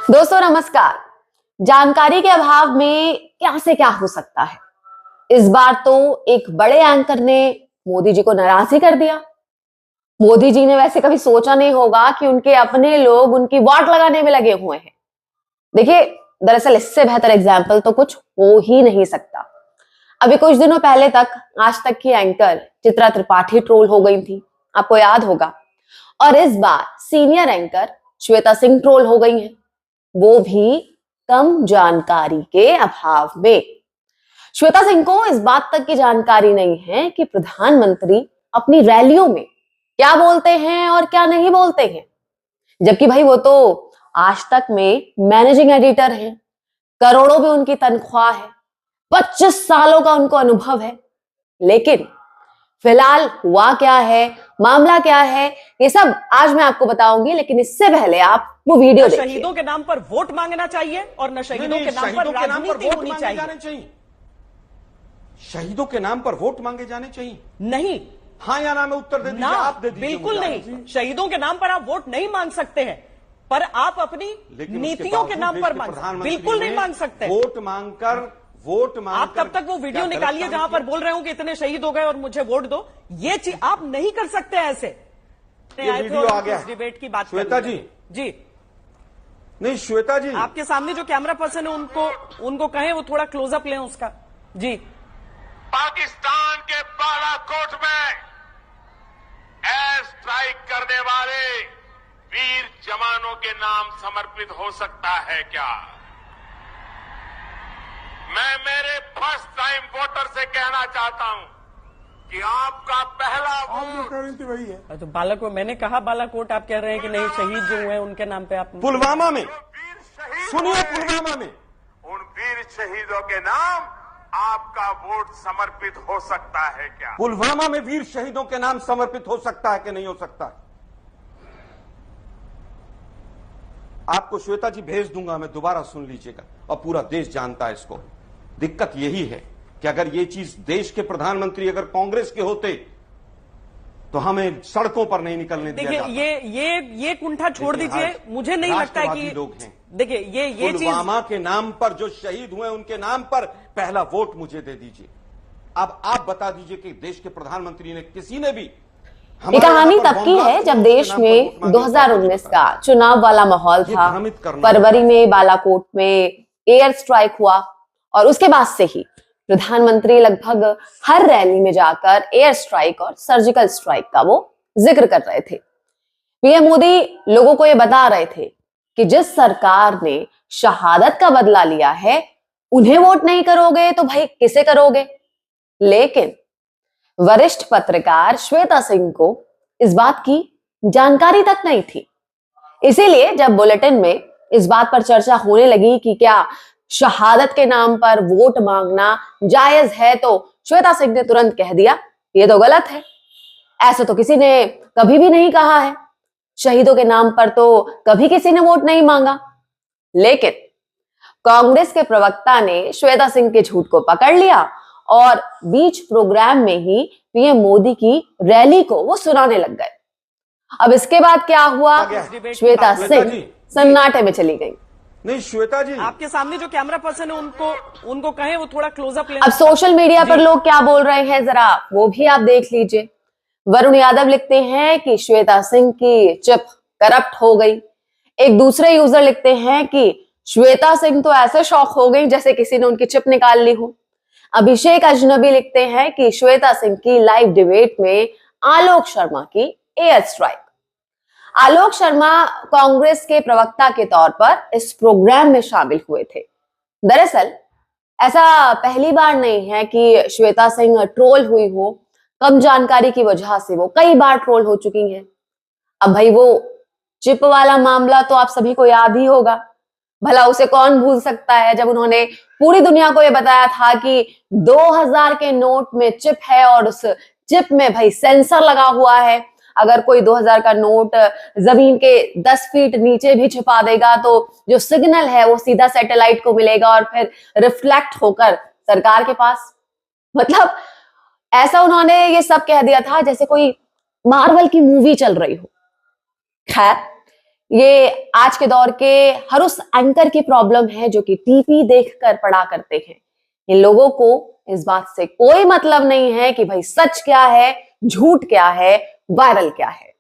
दोस्तों नमस्कार। जानकारी के अभाव में क्या से क्या हो सकता है। इस बार तो एक बड़े एंकर ने मोदी जी को नाराज ही कर दिया। मोदी जी ने वैसे कभी सोचा नहीं होगा कि उनके अपने लोग उनकी वाट लगाने में लगे हुए हैं। देखिए, दरअसल इससे बेहतर एग्जाम्पल तो कुछ हो ही नहीं सकता। अभी कुछ दिनों पहले तक आज तक की एंकर चित्रा त्रिपाठी ट्रोल हो गई थी, आपको याद होगा। और इस बार senior anchor Shweta Singh troll हो गई हैं, वो भी कम जानकारी के अभाव में। श्वेता सिंह को इस बात तक की जानकारी नहीं है कि प्रधानमंत्री अपनी रैलियों में क्या बोलते हैं और क्या नहीं बोलते हैं, जबकि भाई वो तो आज तक में मैनेजिंग एडिटर हैं, करोड़ों में उनकी तनख्वाह है, 25 सालों का उनको अनुभव है। लेकिन फिलहाल हुआ क्या है, मामला क्या है, ये सब आज मैं आपको बताऊंगी। लेकिन इससे पहले आप वो वीडियो देखिए। शहीदों के नाम पर वोट मांगना चाहिए और न शहीदों के नाम पर राजनीति होनी चाहिए। शहीदों के नाम पर वोट मांगे जाने चाहिए? नहीं। हाँ या ना में उत्तर दे दीजिए, आप दे दीजिए। बिल्कुल नहीं, शहीदों के नाम पर आप वोट नहीं मांग सकते हैं, पर आप अपनी नीतियों के नाम पर मांग, बिल्कुल नहीं मांग सकते। वोट मांगकर आप तब तक वो वीडियो निकालिए जहां पर बोल रहे हो कि इतने शहीद हो गए और मुझे वोट दो। ये चीज आप नहीं कर सकते ऐसे। वीडियो आ गया, डिबेट की बात श्वेता जी। जी नहीं श्वेता जी, आपके सामने जो कैमरा पर्सन है उनको कहें वो थोड़ा क्लोजअप लें उसका। जी, पाकिस्तान के बालाकोट में एयर स्ट्राइक करने वाले वीर जवानों के नाम समर्पित हो सकता है क्या? मैं मेरे फर्स्ट टाइम वोटर से कहना चाहता हूं कि आपका पहला वोट वही है। तो बालाकोट, मैंने कहा बालाकोट, आप कह रहे हैं कि नहीं, शहीद जो हुए उनके नाम पे आप। पुलवामा में सुनिए, पुलवामा में उन वीर शहीदों के नाम आपका वोट समर्पित हो सकता है क्या? पुलवामा में वीर शहीदों के नाम समर्पित हो सकता है कि नहीं हो सकता है? आपको श्वेता जी भेज दूंगा, मैं दोबारा सुन लीजिएगा। और पूरा देश जानता है इसको। दिक्कत यही है कि अगर ये चीज देश के प्रधानमंत्री अगर कांग्रेस के होते तो हमें सड़कों पर नहीं निकलने दिया जाता। ये कुंठा छोड़ दीजिए। मुझे नहीं लगता है कि लोग हैं। देखिए ये पुलवामा के नाम पर जो शहीद हुए उनके नाम पर पहला वोट मुझे दे दीजिए। अब आप बता दीजिए कि देश के प्रधानमंत्री ने, किसी ने भी। ये कहानी तब की है जब देश में 2019 का चुनाव वाला माहौल था। फरवरी में बालाकोट में एयर स्ट्राइक हुआ और उसके बाद से ही प्रधानमंत्री लगभग हर रैली में जाकर एयर स्ट्राइक और सर्जिकल स्ट्राइक का वो जिक्र कर रहे थे। पीएम मोदी लोगों को ये बता रहे थे कि जिस सरकार ने शहादत का बदला लिया है उन्हें वोट नहीं करोगे तो भाई किसे करोगे। लेकिन वरिष्ठ पत्रकार श्वेता सिंह को इस बात की जानकारी तक नहीं थी। इसीलिए जब बुलेटिन में इस बात पर चर्चा होने लगी कि क्या शहादत के नाम पर वोट मांगना जायज है, तो श्वेता सिंह ने तुरंत कह दिया ये तो गलत है, ऐसा तो किसी ने कभी भी नहीं कहा है, शहीदों के नाम पर तो कभी किसी ने वोट नहीं मांगा। लेकिन कांग्रेस के प्रवक्ता ने श्वेता सिंह के झूठ को पकड़ लिया और बीच प्रोग्राम में ही पीएम मोदी की रैली को वो सुनाने लग गए। अब इसके बाद क्या हुआ, श्वेता सिंह सन्नाटे में चली गई। नहीं श्वेता जी, आपके सामने जो कैमरा पर्सन है उनको कहें वो थोड़ा क्लोजअप लें। अब सोशल मीडिया पर लोग क्या बोल रहे हैं जरा वो भी आप देख लीजिए। वरुण यादव लिखते हैं कि श्वेता सिंह की चिप करप्ट हो गई। एक दूसरे यूजर लिखते हैं कि श्वेता सिंह तो ऐसे शॉक हो गई जैसे किसी ने उनकी चिप निकाल ली हो। अभिषेक अजनबी लिखते हैं कि श्वेता सिंह की लाइव डिबेट में आलोक शर्मा की एयर स्ट्राइक। आलोक शर्मा कांग्रेस के प्रवक्ता के तौर पर इस प्रोग्राम में शामिल हुए थे। दरअसल ऐसा पहली बार नहीं है कि श्वेता सिंह ट्रोल हुई हो। कम जानकारी की वजह से वो कई बार ट्रोल हो चुकी हैं। अब भाई वो चिप वाला मामला तो आप सभी को याद ही होगा। भला उसे कौन भूल सकता है, जब उन्होंने पूरी दुनिया को ये बताया था कि 2000 के नोट में चिप है और उस चिप में भाई सेंसर लगा हुआ है। अगर कोई 2000 का नोट जमीन के 10 फीट नीचे भी छिपा देगा तो जो सिग्नल है वो सीधा सैटेलाइट को मिलेगा और फिर रिफ्लेक्ट होकर सरकार के पास। मतलब ऐसा उन्होंने ये सब कह दिया था जैसे कोई मार्वल की मूवी चल रही हो। खैर, ये आज के दौर के हर उस एंकर की प्रॉब्लम है जो कि टीवी देखकर पढ़ा करते हैं। इन लोगों को इस बात से कोई मतलब नहीं है कि भाई सच क्या है, झूठ क्या है, वायरल क्या है।